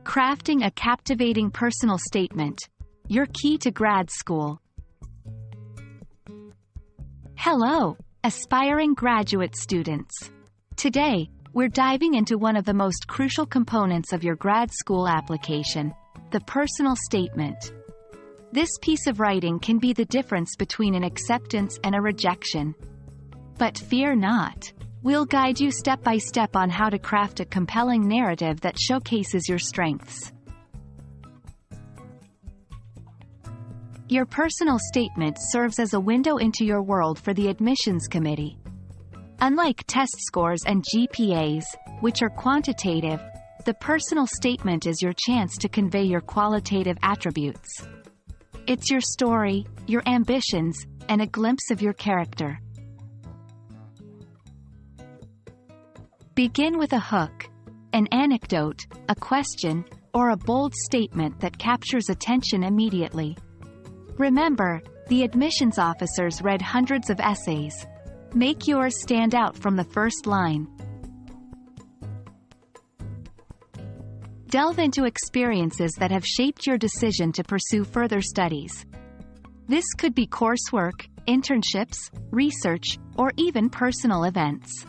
Crafting a captivating personal statement. Your key to grad school. Hello, aspiring graduate students. Today, we're diving into one of the most crucial components of your grad school application, the personal statement. This piece of writing can be the difference between an acceptance and a rejection. But fear not. We'll guide you step by step on how to craft a compelling narrative that showcases your strengths. Your personal statement serves as a window into your world for the admissions committee. Unlike test scores and GPAs, which are quantitative, the personal statement is your chance to convey your qualitative attributes. It's your story, your ambitions, and a glimpse of your character. Begin with a hook, an anecdote, a question, or a bold statement that captures attention immediately. Remember, the admissions officers read hundreds of essays. Make yours stand out from the first line. Delve into experiences that have shaped your decision to pursue further studies. This could be coursework, internships, research, or even personal events.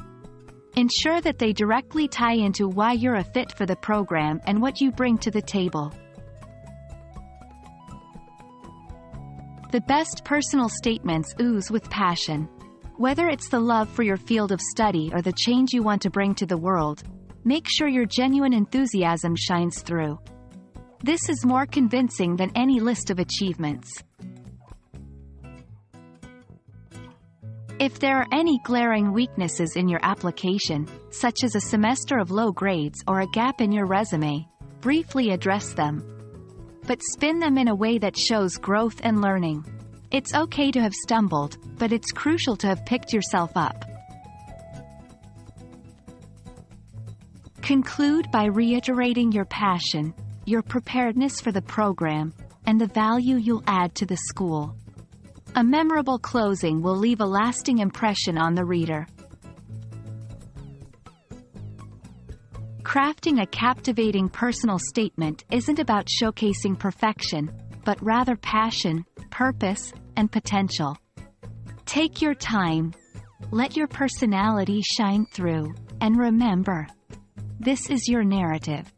Ensure that they directly tie into why you're a fit for the program and what you bring to the table. The best personal statements ooze with passion. Whether it's the love for your field of study or the change you want to bring to the world, make sure your genuine enthusiasm shines through. This is more convincing than any list of achievements. If there are any glaring weaknesses in your application, such as a semester of low grades or a gap in your resume, briefly address them. But spin them in a way that shows growth and learning. It's okay to have stumbled, but it's crucial to have picked yourself up. Conclude by reiterating your passion, your preparedness for the program, and the value you'll add to the school. A memorable closing will leave a lasting impression on the reader. Crafting a captivating personal statement isn't about showcasing perfection, but rather passion, purpose, and potential. Take your time. Let your personality shine through, and remember, this is your narrative.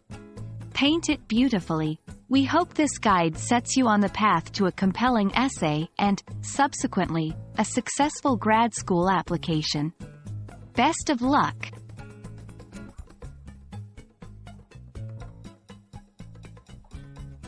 Paint it beautifully. We hope this guide sets you on the path to a compelling essay and, subsequently, a successful grad school application. Best of luck!